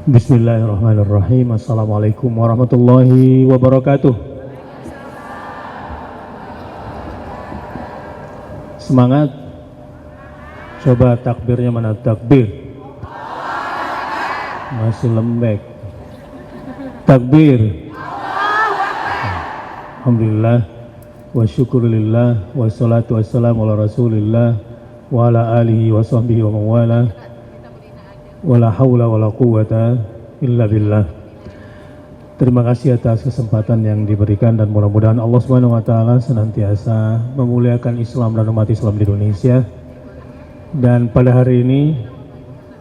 Bismillahirrahmanirrahim. Assalamualaikum warahmatullahi wabarakatuh. Semangat. Coba takbirnya mana takbir? Masih lembek. Takbir. Alhamdulillah wa syukurillah wa salatu wassalamu ala rasulillah wa ala alihi wa sahbihi wa mawala. Wala haula wala quwata illa billah. Terima kasih atas kesempatan yang diberikan dan mudah-mudahan Allah Subhanahu wa taala senantiasa memuliakan Islam dan umat Islam di Indonesia. Dan pada hari ini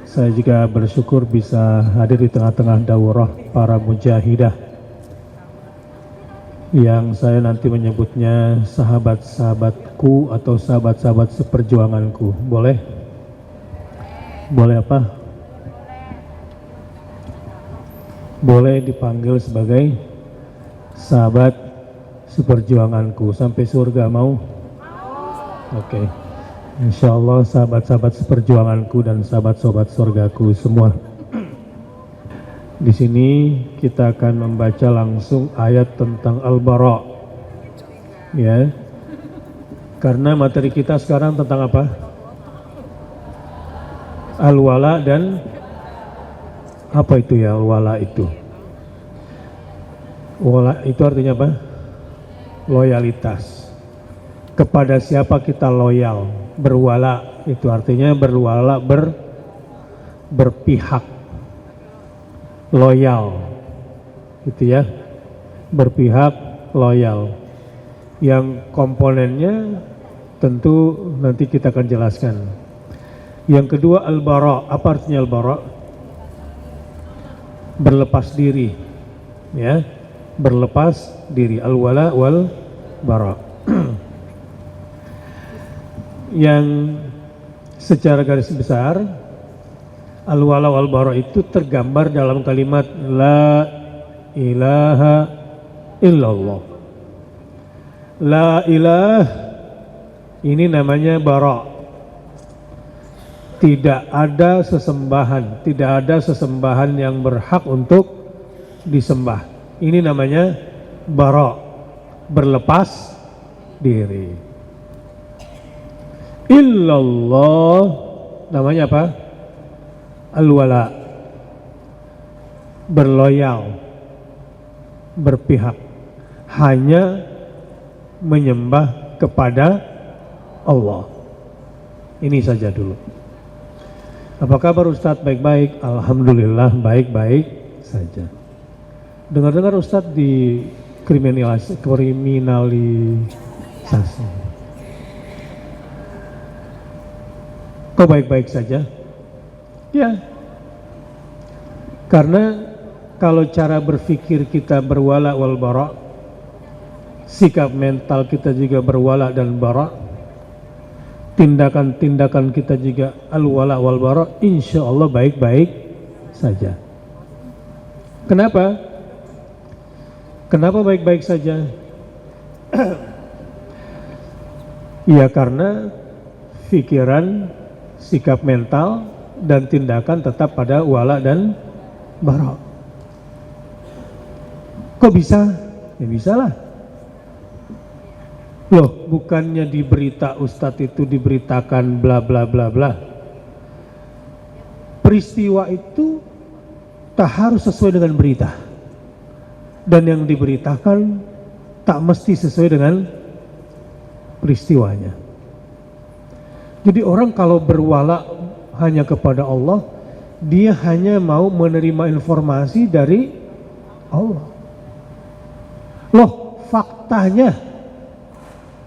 saya juga bersyukur bisa hadir di tengah-tengah daurah para mujahidah yang saya nanti menyebutnya sahabat-sahabatku atau sahabat-sahabat seperjuanganku. Boleh? Boleh apa? Boleh dipanggil sebagai sahabat seperjuanganku sampai surga, mau? Oke. Insya Allah sahabat-sahabat seperjuanganku dan sahabat-sahabat surgaku semua. Di sini kita akan membaca langsung ayat tentang Al-Bara. Ya. Karena materi kita sekarang tentang apa? Al-Wala dan apa itu ya wala itu? Wala itu artinya apa? Loyalitas. Kepada siapa kita loyal? Berwala itu artinya berwala, berpihak. Loyal. Gitu ya. Berpihak, loyal. Yang komponennya tentu nanti kita akan jelaskan. Yang kedua al-bara. Apa artinya al-bara? Berlepas diri, ya, berlepas diri, al-wala wal bara. Yang secara garis besar al-wala wal bara itu tergambar dalam kalimat la ilaha illallah. La ilah ini namanya bara. Tidak ada sesembahan yang berhak untuk disembah. Ini namanya bara, berlepas diri. Illallah namanya apa? Al-wala, berloyal, berpihak, hanya menyembah kepada Allah. Ini saja dulu. Apa kabar Ustadz? Baik-baik, alhamdulillah baik-baik saja. Dengar-dengar Ustadz di kriminalisasi. Kok baik-baik saja? Ya. Karena kalau cara berpikir kita berwala wal bara, sikap mental kita juga berwala dan bara, tindakan-tindakan kita juga al-wala wal bara, insya Allah baik-baik saja. Kenapa? Kenapa baik-baik saja? Ya karena pikiran, sikap mental, dan tindakan tetap pada wala dan bara. Kok bisa? Ya bisa lah. Loh, bukannya di berita Ustadz itu diberitakan bla bla bla bla. Peristiwa itu tak harus sesuai dengan berita. Dan yang diberitakan tak mesti sesuai dengan peristiwanya. Jadi orang kalau berwala hanya kepada Allah, dia hanya mau menerima informasi dari Allah. Loh, faktanya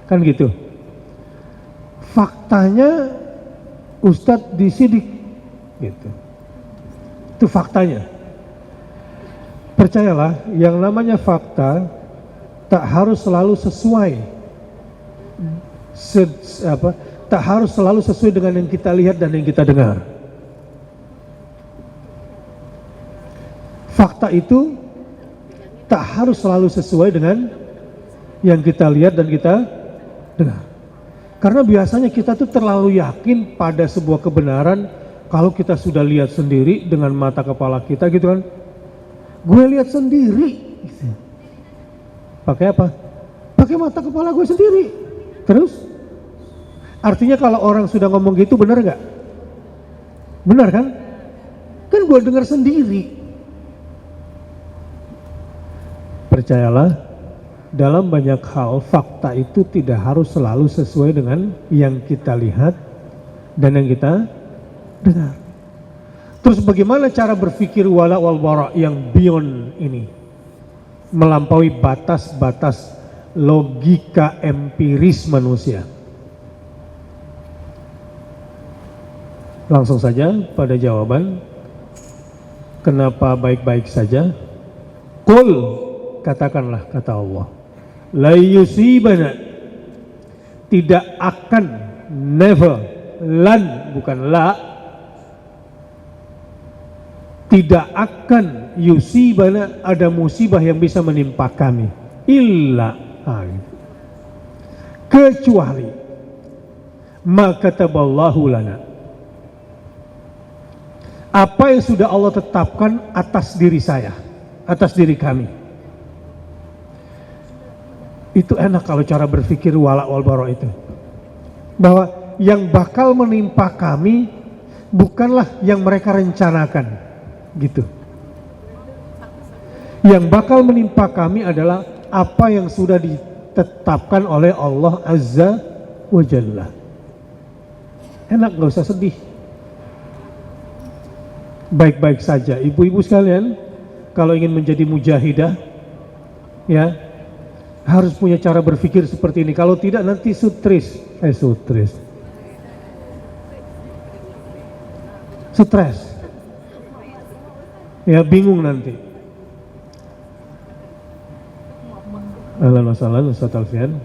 kan gitu. Faktanya Ustadz disidik gitu. Itu faktanya. Percayalah, yang namanya fakta tak harus selalu sesuai. Tak harus selalu sesuai dengan yang kita lihat dan yang kita dengar. Fakta itu tak harus selalu sesuai dengan yang kita lihat dan kita dengar. Karena biasanya kita tuh terlalu yakin pada sebuah kebenaran kalau kita sudah lihat sendiri dengan mata kepala kita gitu kan, gue lihat sendiri. Pakai apa? Pakai mata kepala gue sendiri. Terus? Artinya kalau orang sudah ngomong gitu benar nggak? Benar kan? Kan gue dengar sendiri. Percayalah, dalam banyak hal fakta itu tidak harus selalu sesuai dengan yang kita lihat dan yang kita dengar. Terus bagaimana cara berpikir wala wal bara yang beyond ini, melampaui batas-batas logika empiris manusia? Langsung saja pada jawaban, kenapa baik-baik saja? Qul, katakanlah, kata Allah, la yusibana, tidak akan, never, lan bukan la, tidak akan yusibana, ada musibah yang bisa menimpa kami, illa, kecuali ma kataballahu lana, apa yang sudah Allah tetapkan atas diri saya, atas diri kami. Itu enak kalau cara berpikir wala wal bara itu, bahwa yang bakal menimpa kami bukanlah yang mereka rencanakan, gitu. Yang bakal menimpa kami adalah apa yang sudah ditetapkan oleh Allah Azza wa Jalla. Enak, gak usah sedih. Baik-baik saja. Ibu-ibu sekalian, kalau ingin menjadi mujahidah, ya, harus punya cara berpikir seperti ini. Kalau tidak nanti stres, ya, bingung nanti. Ahlan wa sahlan Ustaz Alfian.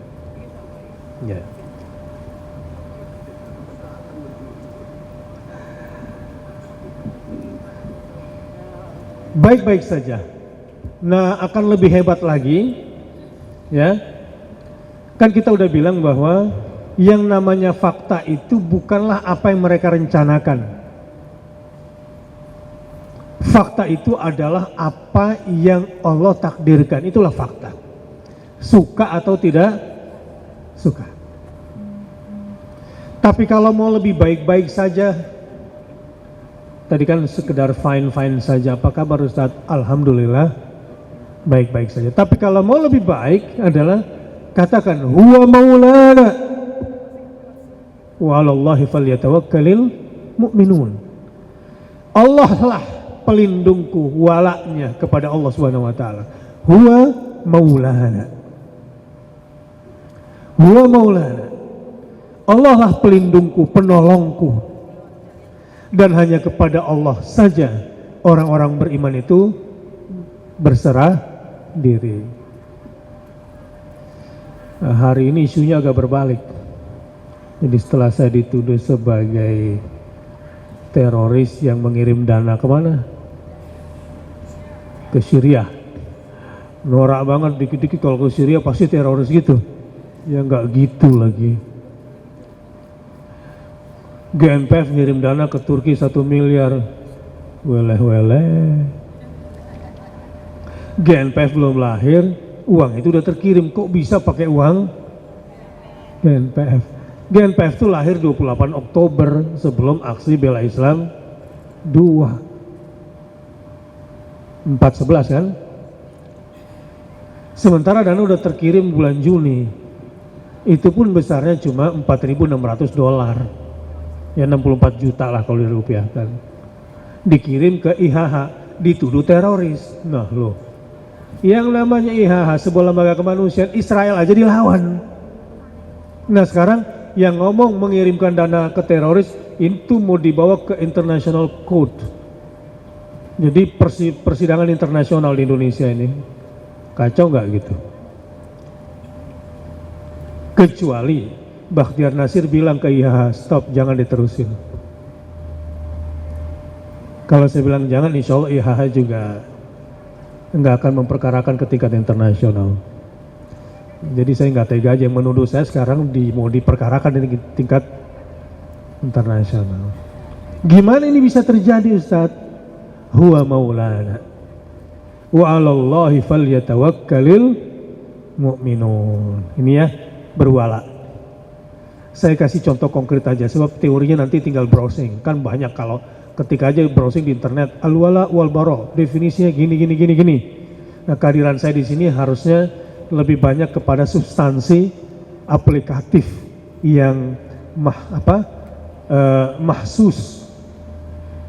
Ya. Baik-baik saja. Nah, akan lebih hebat lagi, ya. Kan kita udah bilang bahwa yang namanya fakta itu bukanlah apa yang mereka rencanakan. Fakta itu adalah apa yang Allah takdirkan, itulah fakta. Suka atau tidak suka. Tapi kalau mau lebih baik-baik saja, tadi kan sekedar fine-fine saja. Apa kabar Ustaz? Alhamdulillah, baik-baik saja. Tapi kalau mau lebih baik adalah katakan huwa maulana wa 'alallahi falyatawakkalul mu'minun. Allah lah pelindungku, walaknya kepada Allah Subhanahu wa taala. Huwa maulana. Huwa maulana. Allah lah pelindungku, penolongku. Dan hanya kepada Allah saja orang-orang beriman itu berserah diri. Nah, hari ini isunya agak berbalik. Jadi setelah saya dituduh sebagai teroris yang mengirim dana kemana? Ke Syria. Norak banget, dikit-dikit kalau ke Syria pasti teroris gitu. Ya nggak gitu lagi. GNPF ngirim dana ke Turki 1 miliar. Weleh-weleh. GNPF belum lahir, uang itu udah terkirim. Kok bisa pakai uang GNPF? GNPF itu lahir 28 Oktober sebelum aksi bela Islam 4/11 kan? Sementara dana udah terkirim bulan Juni. Itu pun besarnya cuma $4.600. Ya 64 juta lah kalau dirupiahkan. Dikirim ke IHH, dituduh teroris. Nah loh, yang namanya IHH sebuah lembaga kemanusiaan, Israel aja dilawan. Nah sekarang yang ngomong mengirimkan dana ke teroris itu mau dibawa ke International Court. Jadi persidangan internasional di Indonesia ini. Kacau nggak gitu? Kecuali Bakhtiar Nasir bilang ke IHH, stop, jangan diterusin. Kalau saya bilang jangan, insya Allah IHH juga nggak akan memperkarakan ke tingkat internasional. Jadi saya nggak tega aja, yang menuduh saya sekarang mau diperkarakan di tingkat internasional. Gimana ini bisa terjadi, Ustaz? Huwa maulana wa 'alallahi falyatawakkalul mu'minun. Ini ya, berwala. Saya kasih contoh konkret aja, sebab teorinya nanti tinggal browsing. Kan banyak kalau ketika aja browsing di internet, al-wala wal bara, definisinya gini. Nah, kehadiran saya di sini harusnya lebih banyak kepada substansi aplikatif yang mahsus.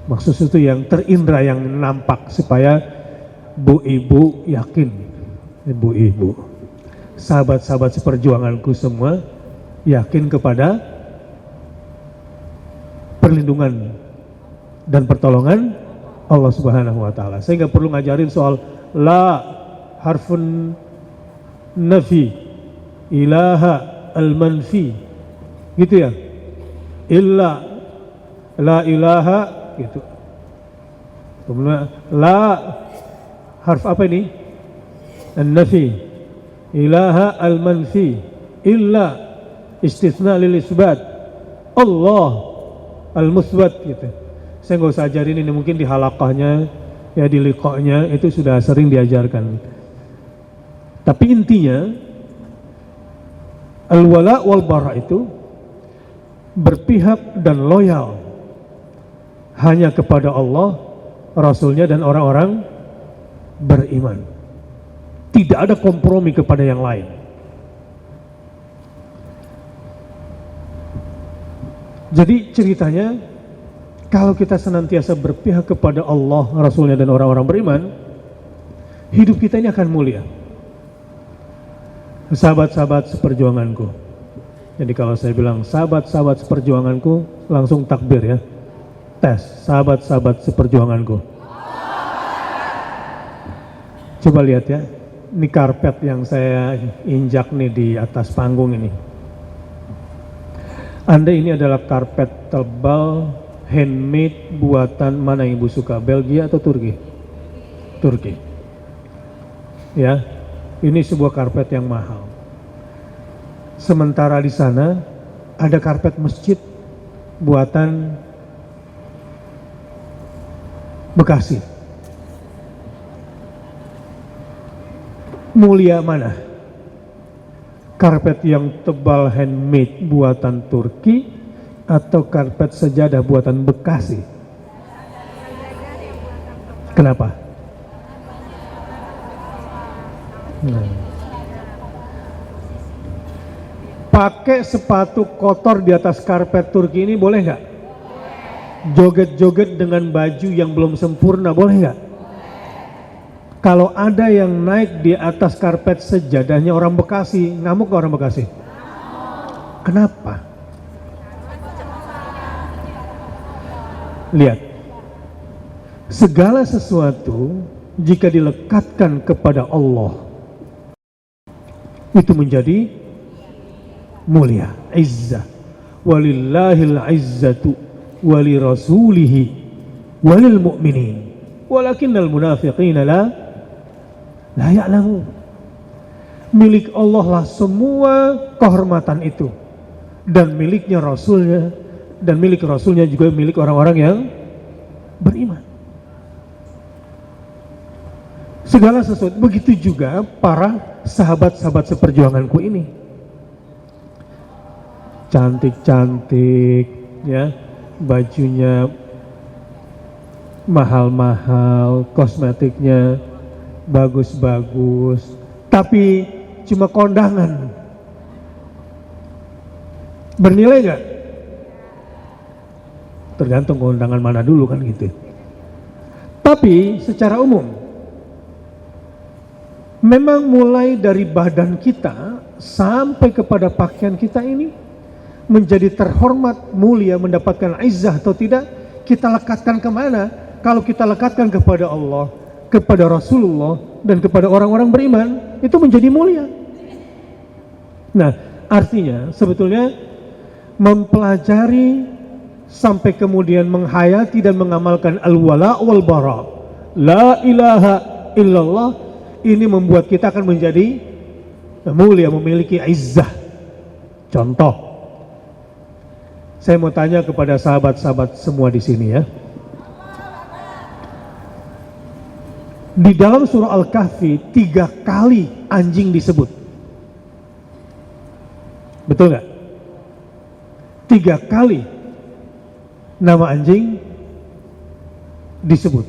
Mahsus itu yang terindra, yang nampak, supaya bu ibu yakin, ibu ibu, sahabat-sahabat seperjuanganku semua yakin kepada perlindungan dan pertolongan Allah Subhanahu wa taala. Saya nggak perlu ngajarin soal la harfun nafi, ilaha al-manfi, gitu ya, illa, la ilaha, gitu. Kemudian la harf apa ini? An-nafi, ilaha al-manfi, illa istitsna lil isbat, Allah al-musbat, gitu. Saya nggak usah ajarin ini, mungkin di halaqahnya ya, di liqa'nya itu sudah sering diajarkan. Tapi intinya al-wala wal bara itu berpihak dan loyal hanya kepada Allah, Rasulnya, dan orang-orang beriman. Tidak ada kompromi kepada yang lain. Jadi ceritanya, kalau kita senantiasa berpihak kepada Allah, Rasulnya, dan orang-orang beriman, hidup kita ini akan mulia. Sahabat-sahabat seperjuanganku. Jadi kalau saya bilang sahabat-sahabat seperjuanganku, langsung takbir ya. Tes, sahabat-sahabat seperjuanganku. Coba lihat ya, ini karpet yang saya injak nih di atas panggung ini. Anda ini adalah karpet tebal, handmade, buatan mana yang Ibu suka, Belgia atau Turki? Turki. Ya, ini sebuah karpet yang mahal. Sementara di sana ada karpet masjid buatan Bekasi. Mulia mana? Karpet yang tebal handmade buatan Turki atau karpet sejadah buatan Bekasi? Kenapa? Pakai sepatu kotor di atas karpet Turki ini boleh nggak? Joget-joget dengan baju yang belum sempurna boleh nggak? Kalau ada yang naik di atas karpet sejadahnya orang Bekasi, ngamuk nggak orang Bekasi? Kenapa? Lihat, segala sesuatu jika dilekatkan kepada Allah itu menjadi mulia, izzah. Walillahil izzatu wali rasulihi walil mu'minin walakinnal munafiqina la ya'lamun. Milik Allah lah semua kehormatan itu, dan miliknya Rasulnya, dan milik Rasulnya juga milik orang-orang yang beriman. Segala sesuatu, begitu juga para sahabat-sahabat seperjuanganku ini. Cantik-cantik ya, bajunya mahal-mahal, kosmetiknya bagus-bagus, tapi cuma kondangan. Bernilai nggak? Tergantung kondangan mana dulu kan gitu. Tapi secara umum, memang mulai dari badan kita sampai kepada pakaian kita ini menjadi terhormat, mulia, mendapatkan izzah atau tidak, kita lekatkan kemana? Kalau kita lekatkan kepada Allah, kepada Rasulullah, dan kepada orang-orang beriman, itu menjadi mulia. Nah, artinya sebetulnya mempelajari sampai kemudian menghayati dan mengamalkan al-wala wal bara, la ilaha illallah, ini membuat kita akan menjadi mulia, memiliki izzah. Contoh, Saya mau tanya kepada sahabat-sahabat semua di sini ya. Di dalam surah Al-Kahfi 3 kali anjing disebut. Betul nggak? 3 kali nama anjing disebut.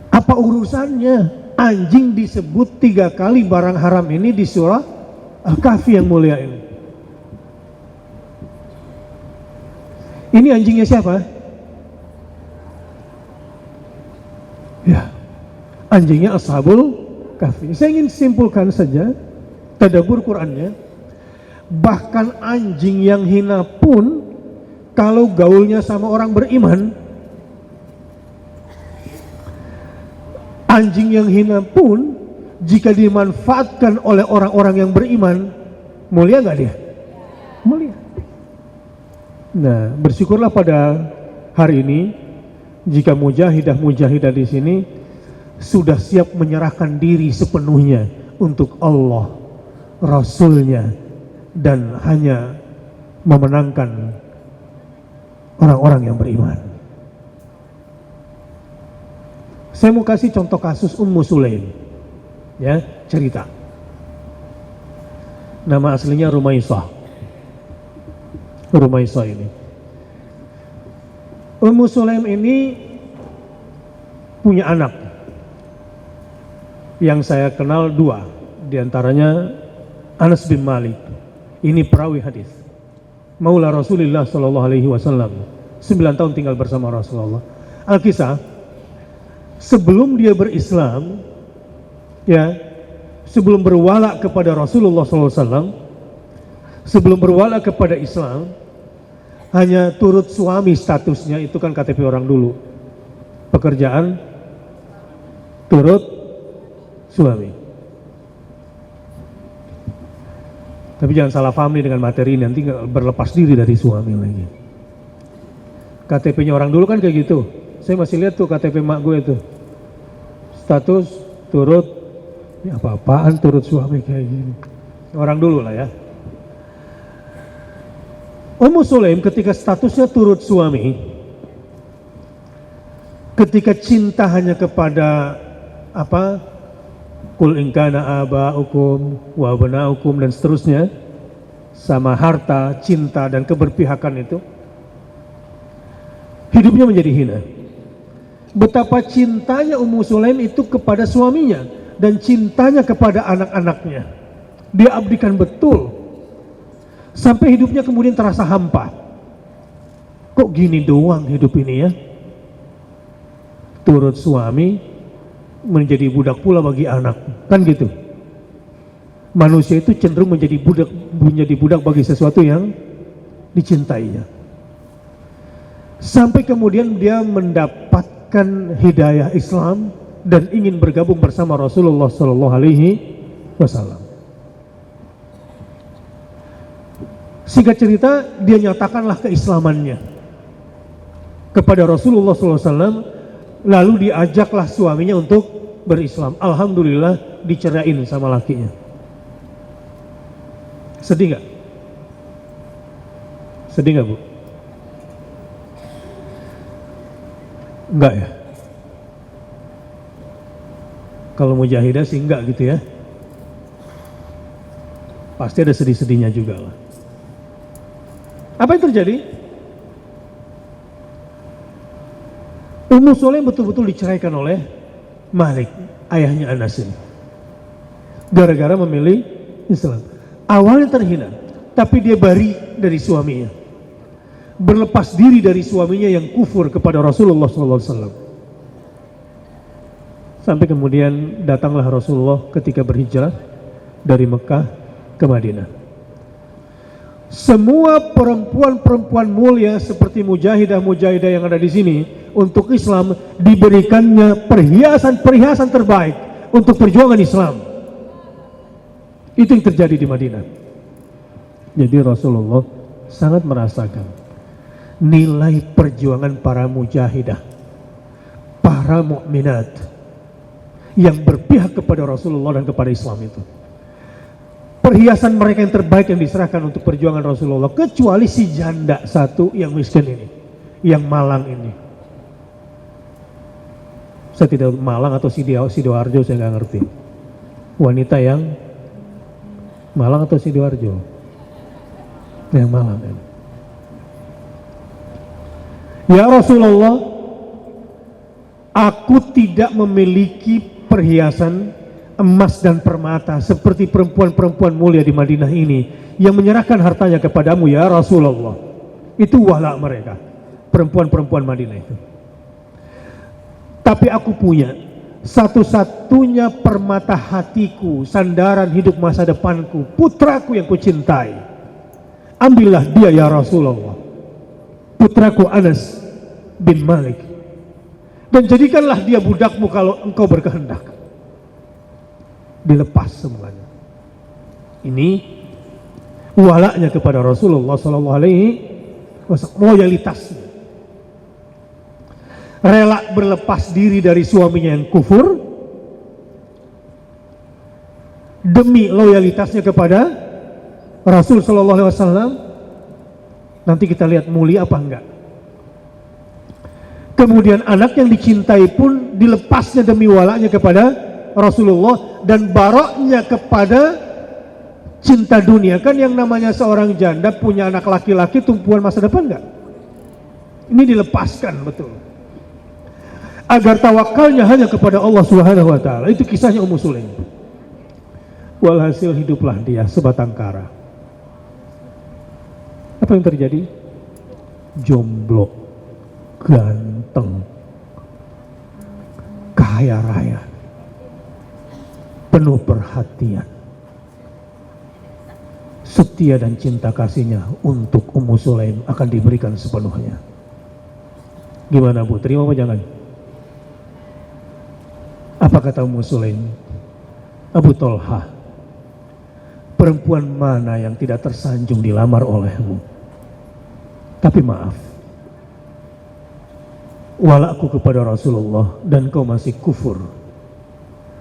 Apa urusannya anjing disebut 3 kali barang haram ini di surah Al-Kahfi yang mulia ini? Ini anjingnya siapa? Ya, anjingnya Ashabul Kahfi. Saya ingin simpulkan saja tadabbur Qur'annya. Bahkan anjing yang hina pun kalau gaulnya sama orang beriman, anjing yang hina pun jika dimanfaatkan oleh orang-orang yang beriman, mulia nggak dia? Mulia. Nah, bersyukurlah pada hari ini jika mujahidah-mujahidah di sini sudah siap menyerahkan diri sepenuhnya untuk Allah, Rasulnya, dan hanya memenangkan orang-orang yang beriman. Saya mau kasih contoh kasus Ummu Sulaim, ya, cerita. Nama aslinya Rumaisah. Rumaisah ini. Ummu Sulaim ini punya anak yang saya kenal 2, diantaranya Anas bin Malik. Ini perawi hadis. Maula Rasulullah Shallallahu Alaihi Wasallam. 9 tahun tinggal bersama Rasulullah. Alkisah, sebelum dia berislam, ya, sebelum berwala kepada Rasulullah Sallallahu Alaihi Wasallam, sebelum berwala kepada Islam, hanya turut suami statusnya, itu kan KTP orang dulu. Pekerjaan turut suami. Tapi jangan salah paham nih dengan materi, nanti berlepas diri dari suami lagi. KTP-nya orang dulu kan kayak gitu. Saya masih lihat tuh KTP mak gue itu. Status turut, ini apa-apaan turut suami kayak gini. Orang dulu lah ya. Ummu Sulaim ketika statusnya turut suami, ketika cinta hanya kepada apa, kul in kana aba'ukum wa abna'ukum dan seterusnya, sama harta, cinta dan keberpihakan itu, hidupnya menjadi hina. Betapa cintanya Ummu Sulaim itu kepada suaminya dan cintanya kepada anak-anaknya, dia abdikan betul. Sampai hidupnya kemudian terasa hampa. Kok gini doang hidup ini ya? Turut suami, menjadi budak pula bagi anak. Kan gitu. Manusia itu cenderung menjadi budak bagi sesuatu yang dicintainya. Sampai kemudian dia mendapatkan hidayah Islam dan ingin bergabung bersama Rasulullah Sallallahu Alaihi Wasallam. Singkat cerita, dia nyatakanlah keislamannya kepada Rasulullah SAW, lalu diajaklah suaminya untuk berislam. Alhamdulillah dicerain sama lakinya. Sedih nggak? Sedih nggak, Bu? Enggak ya? Kalau mujahidah sih enggak gitu ya. Pasti ada sedih-sedihnya juga lah. Apa yang terjadi? Ummu Sulaim betul-betul diceraikan oleh Malik, ayahnya Anas ini, gara-gara memilih Islam. Awalnya terhina, tapi dia bari dari suaminya, berlepas diri dari suaminya yang kufur kepada Rasulullah SAW. Sampai kemudian datanglah Rasulullah ketika berhijrah dari Mekah ke Madinah. Semua perempuan-perempuan mulia seperti mujahidah-mujahidah yang ada di sini untuk Islam diberikannya perhiasan-perhiasan terbaik untuk perjuangan Islam. Itu yang terjadi di Madinah. Jadi Rasulullah sangat merasakan nilai perjuangan para mujahidah, para mukminat yang berpihak kepada Rasulullah dan kepada Islam itu. perhiasan mereka yang terbaik yang diserahkan untuk perjuangan Rasulullah, kecuali si janda satu yang miskin ini, yang malang ini. Saya tidak Malang atau Sidoarjo, saya nggak ngerti. Wanita yang Malang atau Sidoarjo? Yang Malang ini. Ya Rasulullah, aku tidak memiliki perhiasan emas dan permata seperti perempuan-perempuan mulia di Madinah ini yang menyerahkan hartanya kepadamu ya Rasulullah. Itu wala mereka, perempuan-perempuan Madinah itu. Tapi aku punya satu-satunya permata hatiku, sandaran hidup masa depanku, putraku yang kucintai. Ambillah dia ya Rasulullah, putraku Anas bin Malik, dan jadikanlah dia budakmu kalau engkau berkehendak. Dilepas semuanya. Ini walaknya kepada Rasulullah Sallallahu Alaihi Wasallam, loyalitasnya. Rela berlepas diri dari suaminya yang kufur demi loyalitasnya kepada Rasul Sallallahu Alaihi Wasallam. Nanti kita lihat mulia apa enggak. Kemudian anak yang dicintai pun dilepasnya demi walaknya kepada Rasulullah dan baroknya kepada cinta dunia. Kan yang namanya seorang janda punya anak laki-laki tumpuan masa depan enggak? Ini dilepaskan betul. Agar tawakalnya hanya kepada Allah Subhanahu wa taala. Itu kisahnya Ummu Sulaim. Walhasil hiduplah dia sebatang kara. Apa yang terjadi? Jomblo, ganteng, kaya raya, penuh perhatian, setia dan cinta kasihnya untuk Ummu Sulaim akan diberikan sepenuhnya. Gimana Bu, terima apa jangan? Apa kata Ummu Sulaim? Abu Tolha, perempuan mana yang tidak tersanjung dilamar olehmu? Tapi maaf, walakku kepada Rasulullah dan kau masih kufur,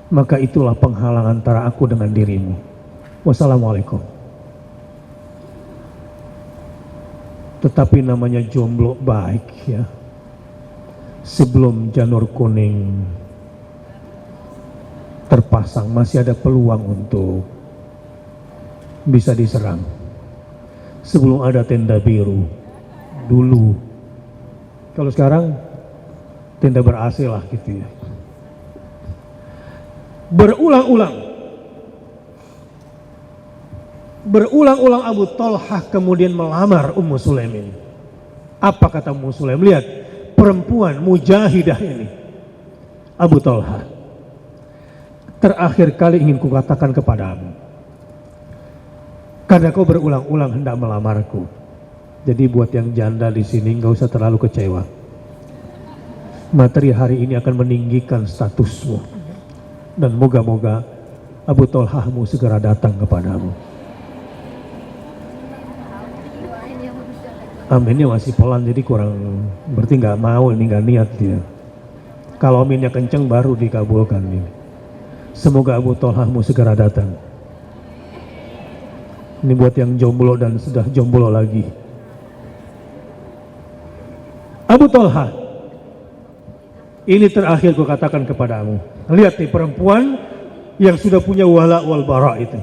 maka itulah penghalang antara aku dengan dirimu. Wassalamualaikum. Tetapi namanya jomblo baik ya. Sebelum janur kuning terpasang masih ada peluang untuk bisa diserang. Sebelum ada tenda biru dulu. Kalau sekarang tenda ber-AC lah gitu ya. Berulang-ulang Abu Tolha kemudian melamar Ummu Sulaim ini. Apa kata Ummu Sulaim? Lihat, perempuan mujahidah ini, Abu Tolha, terakhir kali ingin kukatakan kepadamu, karena kau berulang-ulang hendak melamarku. Jadi buat yang janda di sini nggak usah terlalu kecewa. Materi hari ini akan meninggikan statusmu. Dan moga-moga Abu Tolhamu segera datang kepadamu. Aminnya masih pelan, jadi kurang, berarti nggak mau, ini nggak niat dia. Kalau aminnya kenceng baru dikabulkan ini. Semoga Abu Tolhamu segera datang. Ini buat yang jomblo dan sudah jomblo lagi. Abu Tolha, ini terakhir ku katakan kepadamu. Lihat nih perempuan yang sudah punya wala wal bara itu.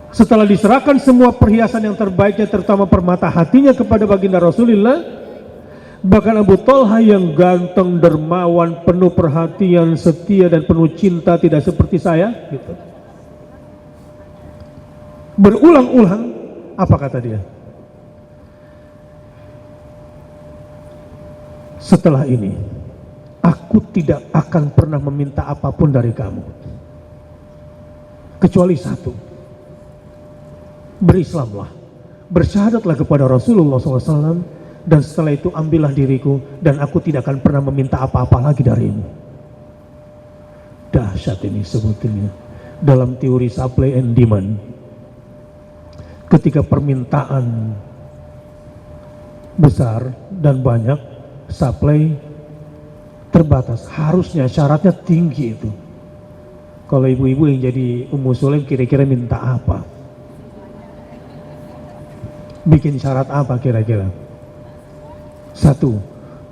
Setelah diserahkan semua perhiasan yang terbaiknya, terutama permata hatinya kepada baginda Rasulullah, bahkan Abu Tolha yang ganteng, dermawan, penuh perhatian, setia dan penuh cinta, tidak seperti saya gitu. Berulang-ulang apa kata dia? Setelah ini aku tidak akan pernah meminta apapun dari kamu kecuali satu, berislamlah, bersyahadatlah kepada Rasulullah SAW, dan setelah itu ambillah diriku dan aku tidak akan pernah meminta apa-apa lagi darimu. Dahsyat ini sebetulnya dalam teori supply and demand. Ketika permintaan besar dan banyak, supply terbatas, harusnya syaratnya tinggi itu. Kalau ibu-ibu yang jadi Ummu Sulaim kira-kira minta apa? Bikin syarat apa kira-kira? Satu,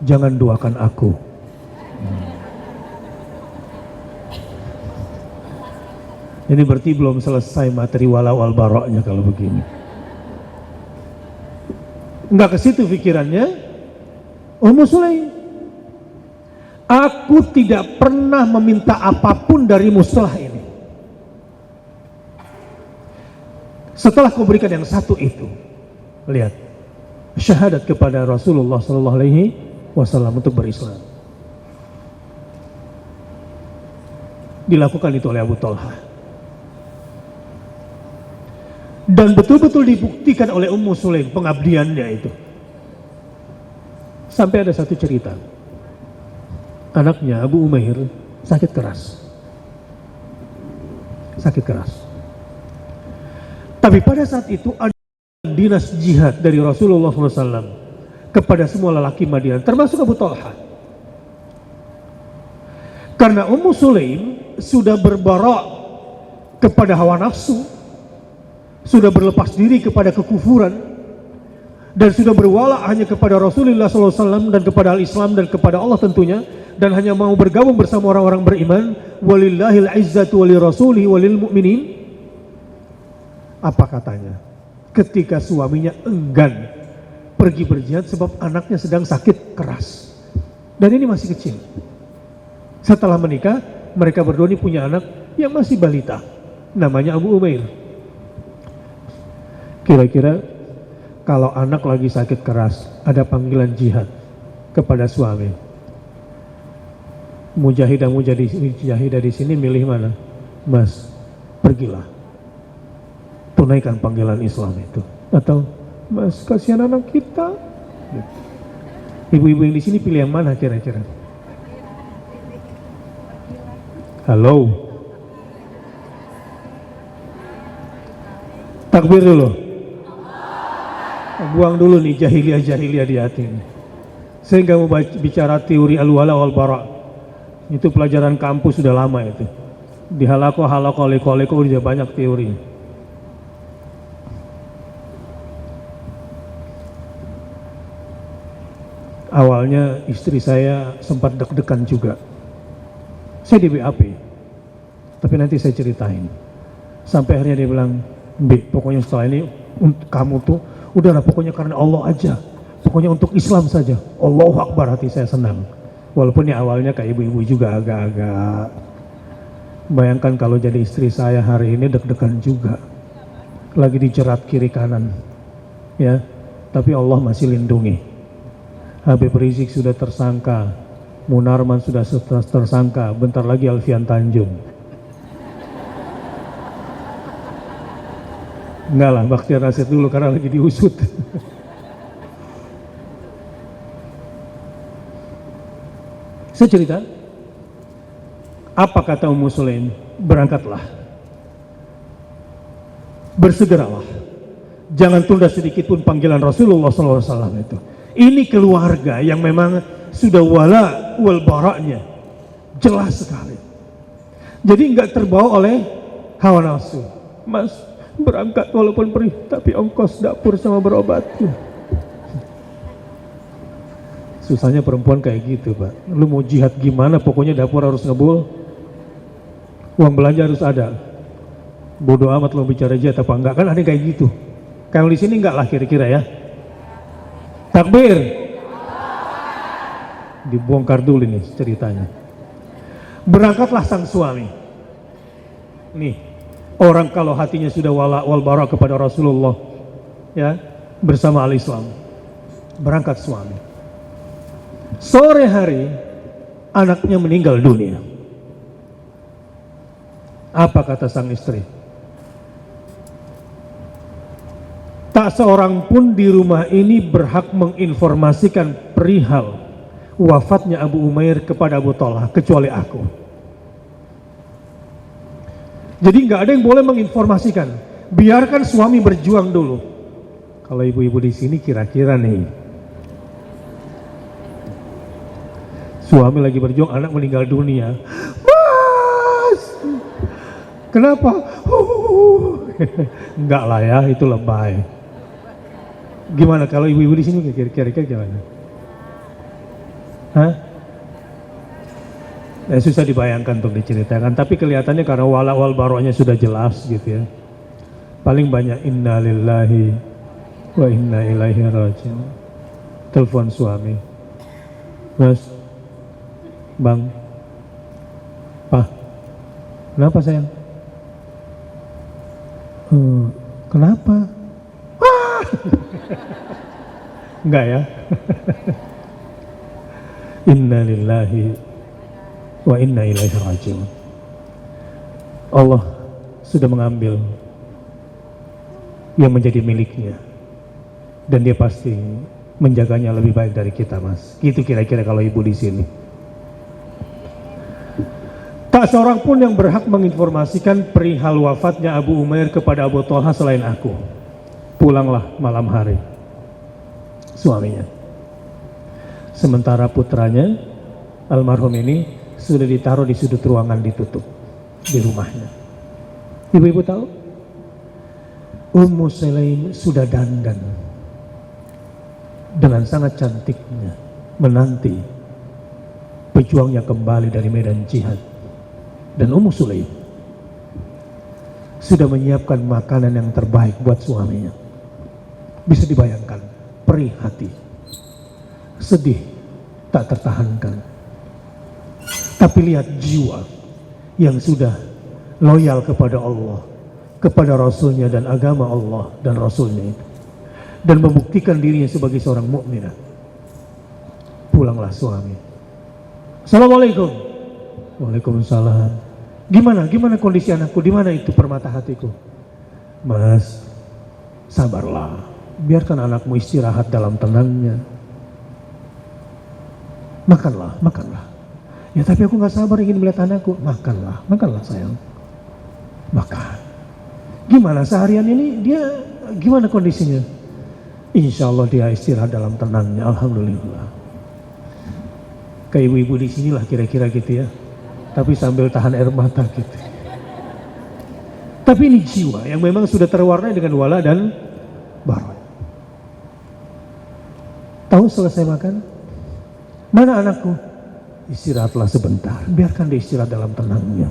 jangan duakan aku. Ini berarti belum selesai materi walau al baroknya kalau begini. Enggak ke situ pikirannya. Ummu Sulaim, aku tidak pernah meminta apapun darimu setelah ini. Setelah kau berikan yang satu itu, lihat, syahadat kepada Rasulullah Sallallahu Alaihi Wasallam untuk berislam. Dilakukan itu oleh Abu Talha. Dan betul-betul dibuktikan oleh Ummu Sulaim pengabdiannya itu. Sampai ada satu cerita. Anaknya Abu Umair sakit keras. Sakit keras. Tapi pada saat itu ada dinas jihad dari Rasulullah SAW kepada semua lelaki Madinah, termasuk Abu Talha. Karena Ummu Sulaim sudah berbarak kepada hawa nafsu, sudah berlepas diri kepada kekufuran, dan sudah berwala hanya kepada Rasulullah SAW dan kepada al-Islam dan kepada Allah tentunya, dan hanya mau bergabung bersama orang-orang beriman. Walillahil izzatu walirasulihi walil mu'minin. Apa katanya? Ketika suaminya enggan pergi berjihad sebab anaknya sedang sakit keras, dan ini masih kecil. Setelah menikah, mereka berdua ini punya anak yang masih balita, namanya Abu Umair. Kira-kira kalau anak lagi sakit keras, ada panggilan jihad kepada suami, mujahidah di sini milih mana? Mas, pergilah, tunaikan panggilan Islam itu. Atau Mas, kasihan anak kita. Ibu-ibu yang di sini pilih yang mana kira-kira? Halo, takbir dulu. Buang dulu nih jahiliyah di hati ini. Saya nggak mau bicara teori al-wala wal bara. Itu pelajaran kampus sudah lama itu. Di halako leko udah banyak teori. Awalnya istri saya sempat deg-degan juga. Saya di BAP, tapi nanti saya ceritain. Sampai akhirnya dia bilang, Mbak, pokoknya setelah ini kamu tuh udahlah, pokoknya karena Allah aja, pokoknya untuk Islam saja. Allahu Akbar, hati saya senang. Walaupun ya awalnya kayak ibu-ibu juga agak-agak. Bayangkan kalau jadi istri saya hari ini deg-degan juga, lagi dijerat kiri kanan, ya. Tapi Allah masih lindungi. Habib Rizik sudah tersangka, Munarman sudah tersangka, bentar lagi Alfian Tanjung. Enggak lah, Bakhtiar Nasir dulu karena lagi diusut. Saya cerita, apa kata Ummu Sulaim? Berangkatlah, bersegeralah, jangan tunda sedikit pun panggilan Rasulullah SAW itu. Ini keluarga yang memang sudah wala wal baraknya jelas sekali. Jadi enggak terbawa oleh hawa nafsu. Mas, berangkat walaupun perih, tapi ongkos dapur sama berobat. Susahnya perempuan kayak gitu, Pak. Lu mau jihad gimana, pokoknya dapur harus ngebul, uang belanja harus ada. Bodoh amat lo bicara jihad apa enggak, kan ada kayak gitu. Kalau di sini enggak lah kira-kira ya. Takbir. Dibongkar dulu nih ceritanya. Berangkatlah sang suami. Nih, orang kalau hatinya sudah wala wal bara kepada Rasulullah, ya, bersama al-Islam, berangkat suami. Sore hari anaknya meninggal dunia. Apa kata sang istri? Tak seorang pun di rumah ini berhak menginformasikan perihal wafatnya Abu Umair kepada Abu Talha kecuali aku. Jadi nggak ada yang boleh menginformasikan. Biarkan suami berjuang dulu. Kalau ibu-ibu di sini kira-kira nih, suami lagi berjuang, anak meninggal dunia. Mas, Kenapa? Enggak lah ya, itu lebay. Gimana kalau ibu-ibu di sini kira-kira gimana? Hah? Ya, susah dibayangkan untuk diceritakan, tapi kelihatannya karena wal baro'nya sudah jelas gitu ya. Paling banyak inna lillahi wa inna ilaihi raji'un. Telepon suami. Mas, Bang, Pak, kenapa sayang? Kenapa? Enggak ya? Inna lillahi wa inna ilaihi raji'un. Allah sudah mengambil yang menjadi miliknya dan dia pasti menjaganya lebih baik dari kita, Mas. Gitu kira-kira kalau ibu di sini. Tak seorang pun yang berhak menginformasikan perihal wafatnya Abu Umair kepada Abu Thalha selain aku. Pulanglah malam hari, suaminya. Sementara putranya, almarhum ini, sudah ditaruh di sudut ruangan ditutup di rumahnya. Ibu-ibu tahu? Ummu Sulaim sudah dandan dengan sangat cantiknya menanti pejuangnya kembali dari medan jihad. Dan Ummu Sulaim sudah menyiapkan makanan yang terbaik buat suaminya. Bisa dibayangkan, perih hati, sedih, tak tertahankan. Tapi lihat jiwa yang sudah loyal kepada Allah, kepada Rasulnya dan agama Allah dan Rasulnya itu, dan membuktikan dirinya sebagai seorang mukminah. Pulanglah suami. Assalamualaikum. Waalaikumsalam. Gimana kondisi anakku? Di mana itu permata hatiku? Mas, sabarlah. Biarkan anakmu istirahat dalam tenangnya. Makanlah. Ya tapi aku gak sabar ingin melihat anakku. Makanlah sayang. Makan. Gimana seharian ini dia gimana kondisinya? Insya Allah dia istirahat dalam tenangnya. Alhamdulillah. Kayak ibu-ibu di sinilah kira-kira gitu ya. Tapi sambil tahan air mata gitu. Tapi ini jiwa yang memang sudah terwarnai dengan wala dan bara. Tahu selesai makan? Mana anakku? Istirahatlah sebentar, biarkan dia istirahat dalam tenangnya.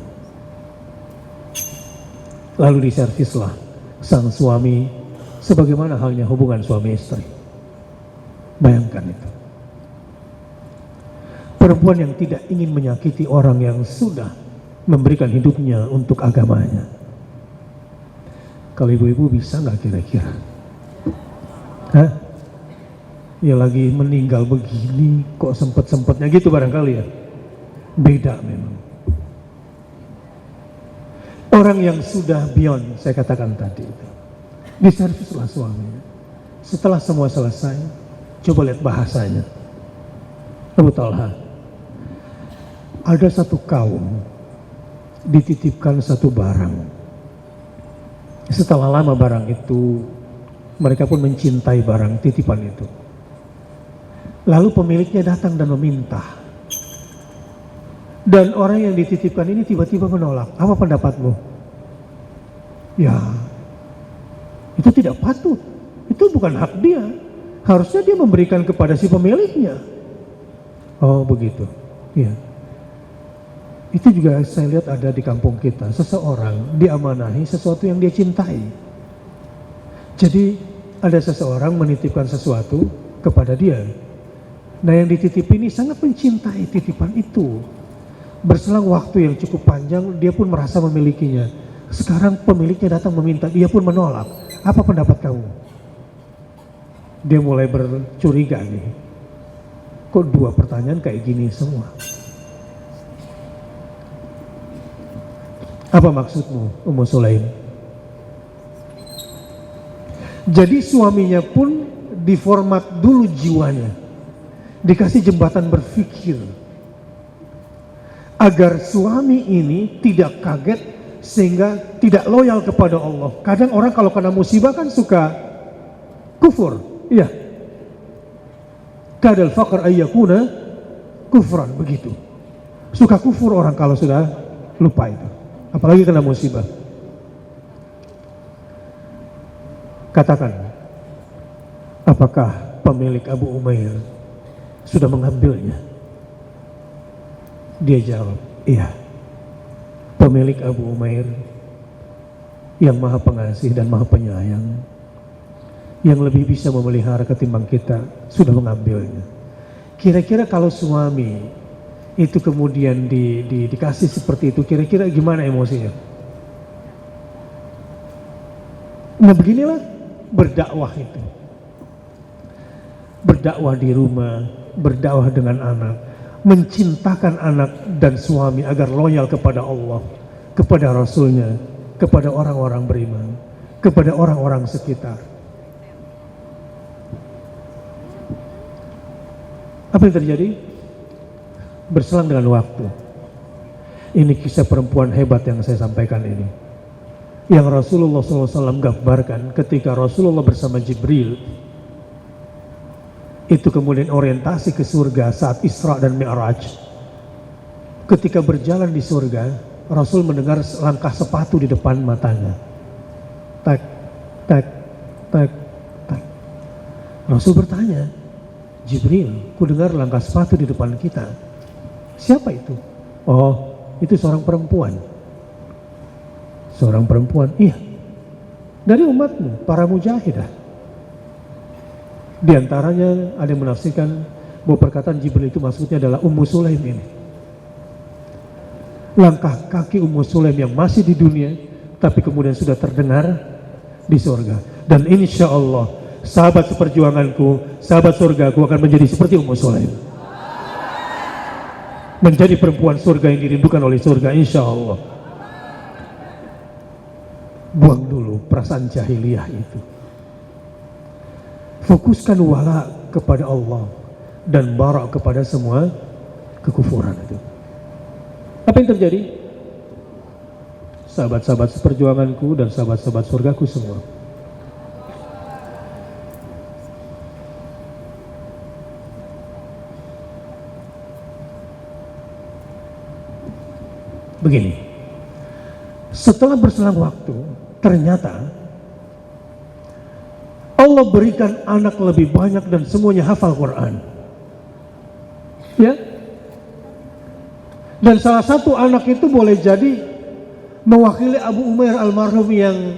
Lalu diservislah sang suami sebagaimana halnya hubungan suami istri. Bayangkan itu. Perempuan yang tidak ingin menyakiti orang yang sudah memberikan hidupnya untuk agamanya. Kalau ibu-ibu bisa nggak kira-kira? Hah? Ya lagi meninggal begini kok sempet-sempetnya gitu barangkali ya. Beda memang. Orang yang sudah beyond, saya katakan tadi itu, diservislah suaminya. Setelah semua selesai, coba lihat bahasanya. Abu Thalha, ada satu kaum dititipkan satu barang. Setelah lama barang itu, mereka pun mencintai barang titipan itu. Lalu pemiliknya datang dan meminta. Dan orang yang dititipkan ini tiba-tiba menolak. Apa pendapatmu? Ya, itu tidak patut. Itu bukan hak dia. Harusnya dia memberikan kepada si pemiliknya. Oh begitu. Ya. Itu juga saya lihat ada di kampung kita. Seseorang diamanahi sesuatu yang dia cintai. Jadi ada seseorang menitipkan sesuatu kepada dia. Nah yang dititipi ini sangat mencintai titipan itu. Berselang waktu yang cukup panjang, dia pun merasa memilikinya. Sekarang pemiliknya datang meminta, dia pun menolak. Apa pendapat kamu? Dia mulai bercuriga nih. Kok dua pertanyaan kayak gini semua? Apa maksudmu, Ummu Sulaim? Jadi suaminya pun diformat dulu jiwanya. Dikasih jembatan berpikir agar suami ini tidak kaget sehingga tidak loyal kepada Allah. Kadang orang kalau kena musibah kan suka kufur, iya. Kadal faqr ayyakuna kufran, begitu. Suka kufur orang kalau sudah lupa itu. apalagi kena musibah. Katakan, apakah pemilik Abu Umair sudah mengambilnya? Dia jawab, iya. Pemilik Abu Umair yang maha pengasih dan maha penyayang, yang lebih bisa memelihara ketimbang kita, sudah mengambilnya. Kira-kira kalau suami itu kemudian dikasih seperti itu, kira-kira gimana emosinya? Nah beginilah berdakwah itu. Berdakwah di rumah, berdakwah dengan anak, mencintakan anak dan suami agar loyal kepada Allah, kepada Rasulnya, kepada orang-orang beriman, kepada orang-orang sekitar. Apa yang terjadi? Berselang dengan waktu. Ini kisah perempuan hebat yang saya sampaikan ini, yang Rasulullah SAW gambarkan ketika Rasulullah bersama Jibril itu kemudian orientasi ke surga saat Isra dan Mi'raj. Ketika berjalan di surga, Rasul mendengar langkah sepatu di depan matanya. Tak, tak, tak, tak. Rasul bertanya, Jibril, ku dengar langkah sepatu di depan kita. Siapa itu? Oh, itu seorang perempuan. Seorang perempuan, iya. Dari umatmu, para mujahidah. Di antaranya ada yang menafsirkan bahwa perkataan Jibril itu maksudnya adalah Ummu Sulaim ini. Langkah kaki Ummu Sulaim yang masih di dunia, tapi kemudian sudah terdengar di surga. Dan insya Allah, sahabat seperjuanganku, sahabat surgaku akan menjadi seperti Ummu Sulaim. Menjadi perempuan surga yang dirindukan oleh surga, insya Allah. Buang dulu perasaan jahiliyah itu. Fokuskan wala kepada Allah dan barak kepada semua kekufuran itu. Apa yang terjadi? Sahabat-sahabat seperjuanganku dan sahabat-sahabat surgaku semua begini, setelah berselang waktu, ternyata Allah berikan anak lebih banyak dan semuanya hafal Quran. Ya. Dan salah satu anak itu boleh jadi mewakili Abu Umair almarhum yang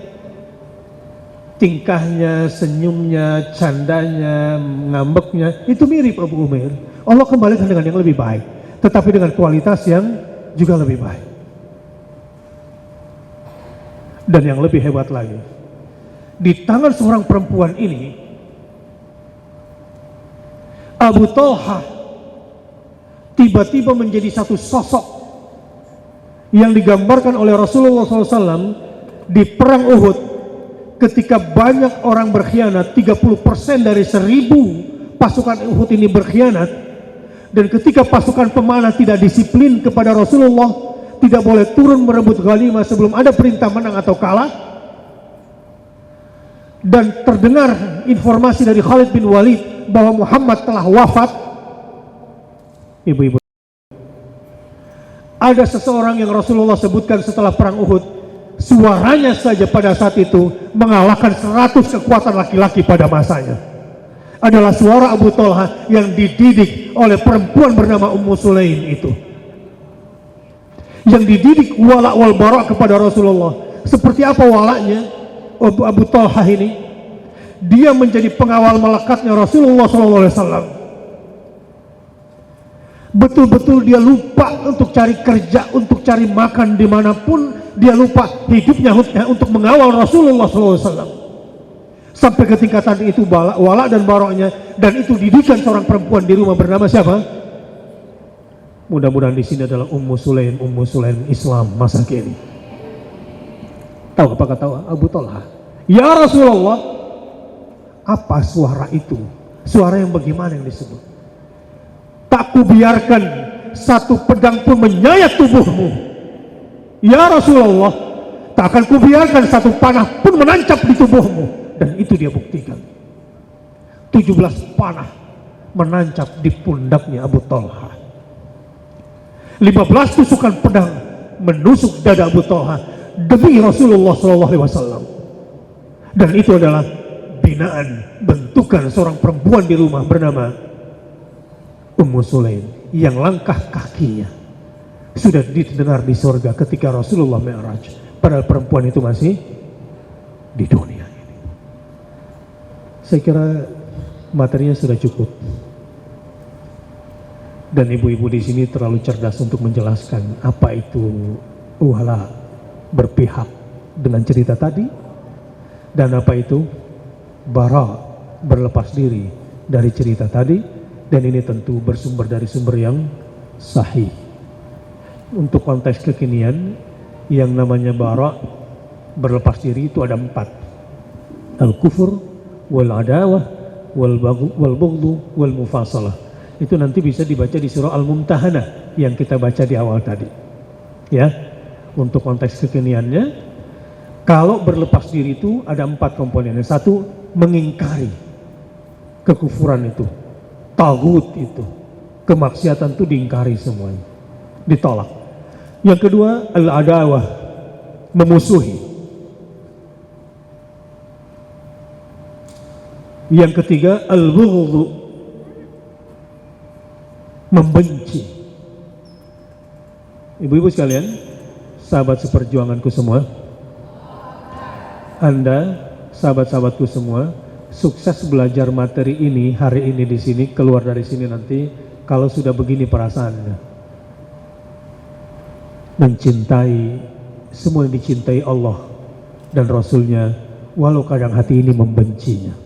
tingkahnya, senyumnya, candanya, ngambeknya itu mirip Abu Umair. Allah kembalikan dengan yang lebih baik, tetapi dengan kualitas yang juga lebih baik. Dan yang lebih hebat lagi, di tangan seorang perempuan ini, Abu Talha tiba-tiba menjadi satu sosok yang digambarkan oleh Rasulullah SAW di perang Uhud. Ketika banyak orang berkhianat, 30% dari 1000 pasukan Uhud ini berkhianat, dan ketika pasukan pemanah tidak disiplin kepada Rasulullah, tidak boleh turun merebut ghanimah sebelum ada perintah menang atau kalah, dan terdengar informasi dari Khalid bin Walid bahwa Muhammad telah wafat. Ibu-ibu, ada seseorang yang Rasulullah sebutkan setelah perang Uhud, suaranya saja pada saat itu mengalahkan 100 kekuatan laki-laki pada masanya. Adalah suara Abu Talha yang dididik oleh perempuan bernama Ummu Sulaim itu, yang dididik wala wal bara kepada Rasulullah. Seperti apa walanya Abu Talha ini? Dia menjadi pengawal melekatnya Rasulullah SAW. Betul-betul dia lupa untuk cari kerja, untuk cari makan dimanapun. Dia lupa hidupnya untuk mengawal Rasulullah SAW. Sampai ke tingkatan itu wala dan baroknya. Dan itu didikan seorang perempuan di rumah bernama siapa? Mudah-mudahan di sini adalah Ummu Sulaim Islam masa kini. Tahu apa kata Abu Talha? Ya Rasulullah, apa suara itu? Suara yang bagaimana yang disebut? Tak kubiarkan satu pedang pun menyayat tubuhmu. Ya Rasulullah, tak akan kubiarkan satu panah pun menancap di tubuhmu. Dan itu dia buktikan. 17 panah menancap di pundaknya Abu Talha. 15 tusukan pedang menusuk dada Abu Talha demi Rasulullah SAW. Dan itu adalah binaan, bentukan seorang perempuan di rumah bernama Ummu Sulaim yang langkah kakinya sudah didengar di surga ketika Rasulullah Mi'raj, padahal perempuan itu masih di dunia ini. Saya kira materinya sudah cukup, dan ibu-ibu di sini terlalu cerdas untuk menjelaskan apa itu wala berpihak dengan cerita tadi, dan apa itu bara berlepas diri dari cerita tadi, dan ini tentu bersumber dari sumber yang sahih. Untuk konteks kekinian, yang namanya bara berlepas diri itu ada 4: al-kufur, wal-adawah, wal-bughdu, wal-mufasalah. Itu nanti bisa dibaca di surah Al-Mumtahanah yang kita baca di awal tadi. Ya, untuk konteks kekiniannya, kalau berlepas diri itu ada 4 komponen. Yang satu, mengingkari kekufuran itu, taghut itu, kemaksiatan itu diingkari semuanya, ditolak. Yang kedua, al-adawah, memusuhi. Yang ketiga, al-bughdu, membenci. Ibu-ibu sekalian, sahabat seperjuanganku semua, Anda, sahabat-sahabatku semua, sukses belajar materi ini hari ini di sini, keluar dari sini nanti kalau sudah begini perasaannya. Mencintai semua yang dicintai Allah dan Rasulnya, walau kadang hati ini membencinya.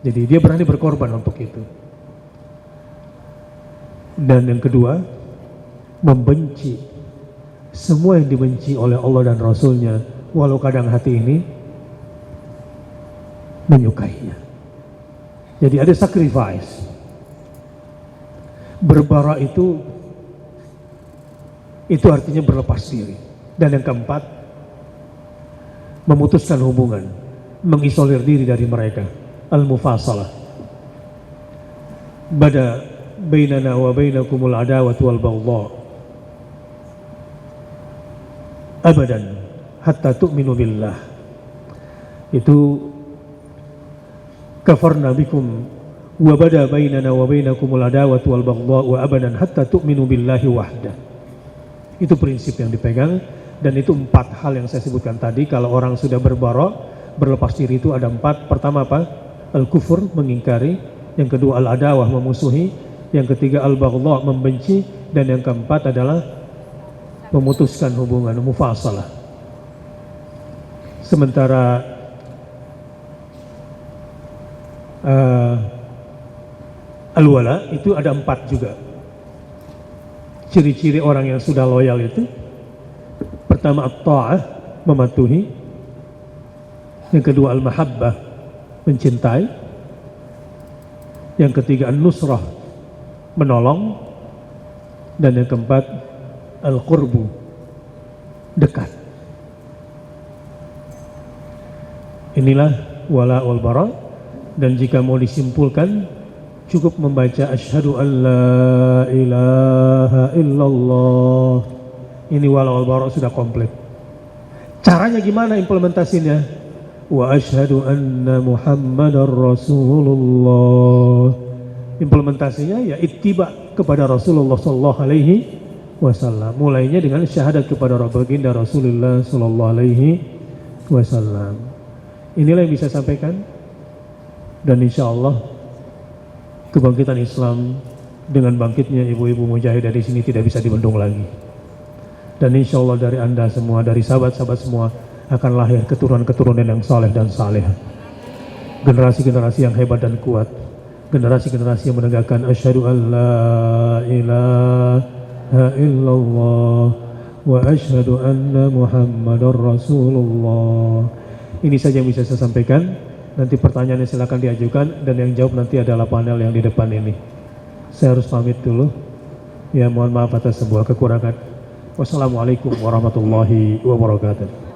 Jadi dia berani berkorban untuk itu. Dan yang kedua, membenci semua yang dibenci oleh Allah dan Rasulnya, walau kadang hati ini menyukainya. Jadi ada sacrifice. Berbara itu artinya berlepas diri. Dan yang keempat, memutuskan hubungan, mengisolir diri dari mereka, al-mufasalah. Bada bainana wa bainakumul adawatu wal baghdha abadan hatta tu'minu billah. Itu kafarna bikum wa bada bainana wa bainakumul adawatu wal baghdha wa abadan hatta tu'minu billahi wahdah. Itu prinsip yang dipegang, dan itu 4 hal yang saya sebutkan tadi. Kalau orang sudah berbara, berlepas diri itu ada 4. Pertama apa? Al-kufur, mengingkari. Yang kedua al-adawah, memusuhi. Yang ketiga al-baghdha, membenci. Dan yang keempat adalah memutuskan hubungan, mufasalah. Sementara al-wala itu ada 4 juga. Ciri-ciri orang yang sudah loyal itu, pertama at-ta'ah, mematuhi. Yang kedua al-mahabbah, mencintai. Yang ketiga an-nusrah, menolong. Dan yang keempat al-qurbu, dekat. Inilah wala wal bara. Dan jika mau disimpulkan, cukup membaca asyhadu an la ilaha illallah. Ini wala wal bara sudah komplit. Caranya gimana implementasinya? Wa asyhadu anna muhammadar rasulullah. Implementasinya ya ittiba kepada Rasulullah sallallahu alaihi wasallam. Mulainya dengan syahadat kepada baginda Rasulullah sallallahu alaihi wasallam. Inilah yang bisa sampaikan, dan insya Allah kebangkitan Islam dengan bangkitnya ibu-ibu mujahidah di sini tidak bisa dibendung lagi. Dan insya Allah dari Anda semua, dari sahabat-sahabat semua, akan lahir keturunan-keturunan yang saleh dan saleh. Generasi-generasi yang hebat dan kuat. Generasi-generasi yang menegakkan asyhadu an la ilaha illallah wa asyhadu anna muhammadar rasulullah. Ini saja yang bisa saya sampaikan. Nanti pertanyaannya silakan diajukan, dan yang jawab nanti adalah panel yang di depan ini. Saya harus pamit dulu. Ya, mohon maaf atas sebuah kekurangan. Wassalamualaikum warahmatullahi wabarakatuh.